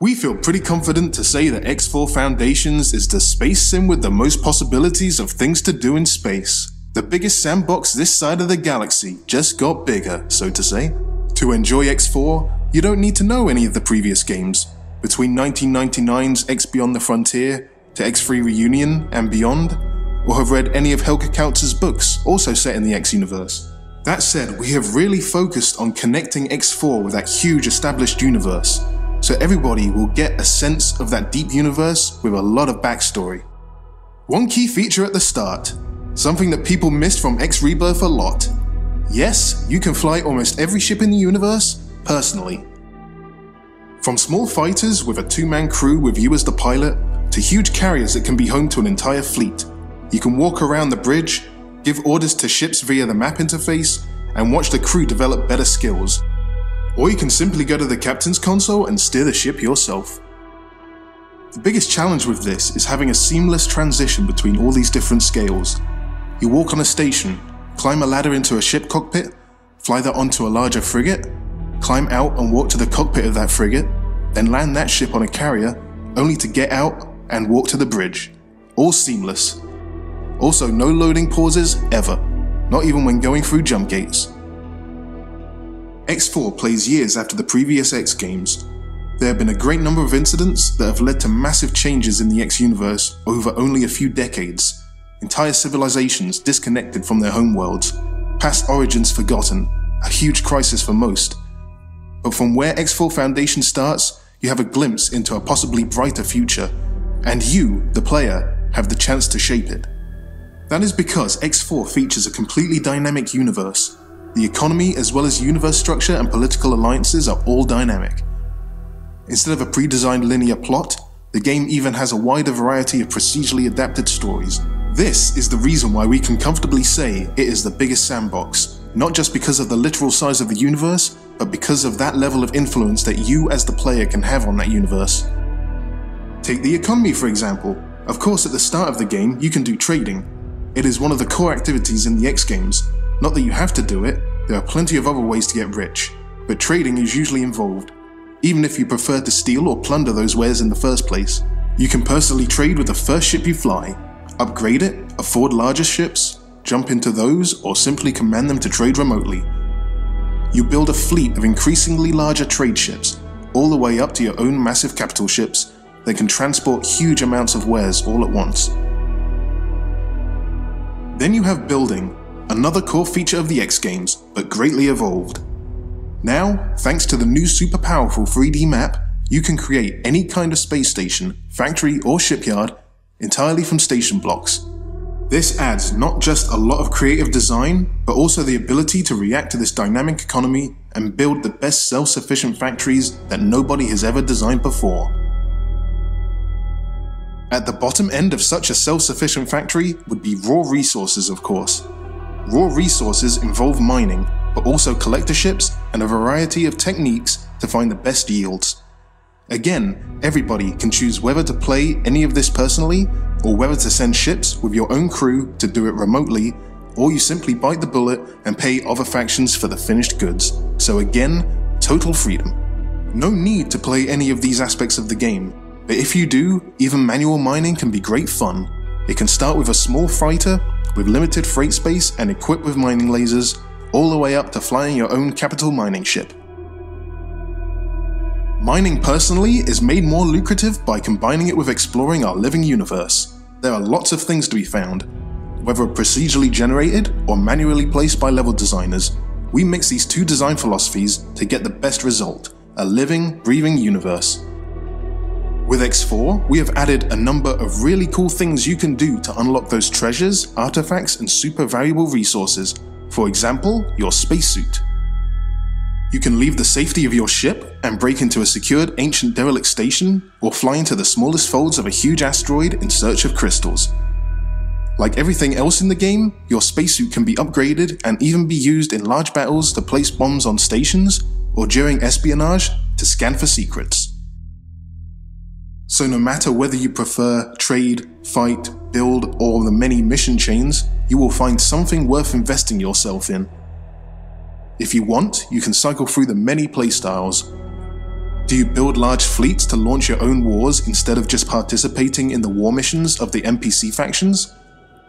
We feel pretty confident to say that X4 Foundations is the space sim with the most possibilities of things to do in space. The biggest sandbox this side of the galaxy just got bigger, so to say. To enjoy X4, you don't need to know any of the previous games. Between 1999's X Beyond the Frontier to X3 Reunion and beyond, or have read any of Helge Kautz's books, also set in the X universe. That said, we have really focused on connecting X4 with that huge established universe, so everybody will get a sense of that deep universe with a lot of backstory. One key feature at the start, something that people missed from X Rebirth a lot. Yes, you can fly almost every ship in the universe, personally. From small fighters with a two-man crew with you as the pilot, to huge carriers that can be home to an entire fleet. You can walk around the bridge, give orders to ships via the map interface, and watch the crew develop better skills. Or you can simply go to the captain's console and steer the ship yourself. The biggest challenge with this is having a seamless transition between all these different scales. You walk on a station, climb a ladder into a ship cockpit, fly that onto a larger frigate, climb out and walk to the cockpit of that frigate, then land that ship on a carrier, only to get out and walk to the bridge. All seamless. Also, no loading pauses ever, not even when going through jump gates. X4 plays years after the previous X games. There have been a great number of incidents that have led to massive changes in the X universe over only a few decades. Entire civilizations disconnected from their homeworlds, past origins forgotten, a huge crisis for most. But from where X4 Foundation starts, you have a glimpse into a possibly brighter future, and you, the player, have the chance to shape it. That is because X4 features a completely dynamic universe. The economy as well as universe structure and political alliances are all dynamic. Instead of a pre-designed linear plot, the game even has a wider variety of procedurally adapted stories. This is the reason why we can comfortably say it is the biggest sandbox, not just because of the literal size of the universe, but because of that level of influence that you as the player can have on that universe. Take the economy for example. Of course, at the start of the game you can do trading. It is one of the core activities in the X games. Not that you have to do it, there are plenty of other ways to get rich, but trading is usually involved. Even if you prefer to steal or plunder those wares in the first place, you can personally trade with the first ship you fly, upgrade it, afford larger ships, jump into those, or simply command them to trade remotely. You build a fleet of increasingly larger trade ships, all the way up to your own massive capital ships that can transport huge amounts of wares all at once. Then you have building, another core feature of the X games, but greatly evolved. Now, thanks to the new super powerful 3D map, you can create any kind of space station, factory or shipyard entirely from station blocks. This adds not just a lot of creative design, but also the ability to react to this dynamic economy and build the best self-sufficient factories that nobody has ever designed before. At the bottom end of such a self-sufficient factory would be raw resources, of course. Raw resources involve mining, but also collector ships and a variety of techniques to find the best yields. Again, everybody can choose whether to play any of this personally, or whether to send ships with your own crew to do it remotely, or you simply bite the bullet and pay other factions for the finished goods. So again, total freedom. No need to play any of these aspects of the game, but if you do, even manual mining can be great fun. It can start with a small freighter with limited freight space and equipped with mining lasers, all the way up to flying your own capital mining ship. Mining personally is made more lucrative by combining it with exploring our living universe. There are lots of things to be found. Whether procedurally generated or manually placed by level designers, we mix these two design philosophies to get the best result, a living, breathing universe. With X4, we have added a number of really cool things you can do to unlock those treasures, artifacts, and super valuable resources. For example, your spacesuit. You can leave the safety of your ship and break into a secured ancient derelict station, or fly into the smallest folds of a huge asteroid in search of crystals. Like everything else in the game, your spacesuit can be upgraded and even be used in large battles to place bombs on stations, or during espionage to scan for secrets. So no matter whether you prefer trade, fight, build, or the many mission chains, you will find something worth investing yourself in. If you want, you can cycle through the many playstyles. Do you build large fleets to launch your own wars instead of just participating in the war missions of the NPC factions?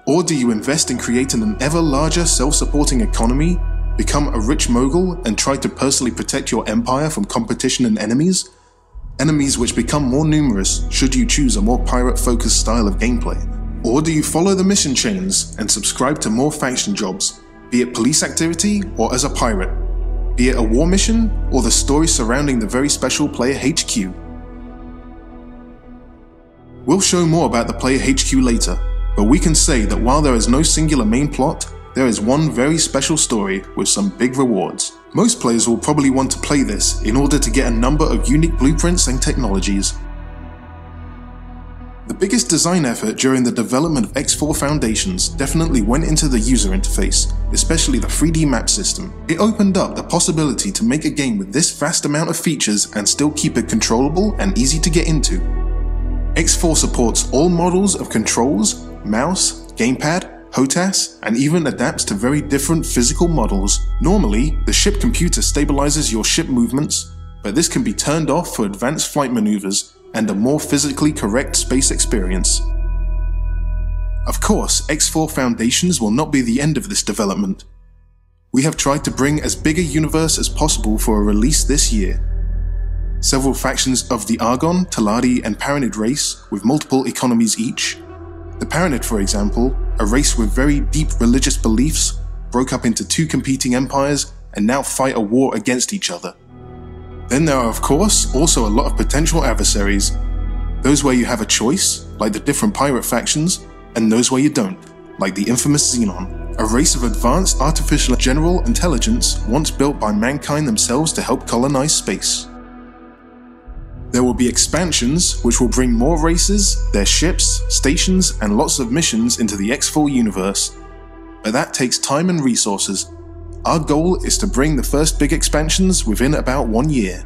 Or do you invest in creating an ever larger self-supporting economy, become a rich mogul and try to personally protect your empire from competition and enemies? Enemies which become more numerous should you choose a more pirate-focused style of gameplay. Or do you follow the mission chains and subscribe to more faction jobs, be it police activity or as a pirate? Be it a war mission, or the story surrounding the very special Player HQ. We'll show more about the Player HQ later, but we can say that while there is no singular main plot, there is one very special story with some big rewards. Most players will probably want to play this in order to get a number of unique blueprints and technologies. The biggest design effort during the development of X4 Foundations definitely went into the user interface, especially the 3D map system. It opened up the possibility to make a game with this vast amount of features and still keep it controllable and easy to get into. X4 supports all models of controls, mouse, gamepad, HOTAS, and even adapts to very different physical models. Normally, the ship computer stabilizes your ship movements, but this can be turned off for advanced flight maneuvers and a more physically correct space experience. Of course, X4 Foundations will not be the end of this development. We have tried to bring as big a universe as possible for a release this year. Several factions of the Argon, Taladi, and Paranid race, with multiple economies each. The Paranid, for example, a race with very deep religious beliefs, broke up into two competing empires and now fight a war against each other. Then there are, of course, also a lot of potential adversaries. Those where you have a choice, like the different pirate factions, and those where you don't, like the infamous Xenon, a race of advanced artificial general intelligence once built by mankind themselves to help colonize space. There will be expansions which will bring more races, their ships, stations, and lots of missions into the X4 universe. But that takes time and resources. Our goal is to bring the first big expansions within about 1 year.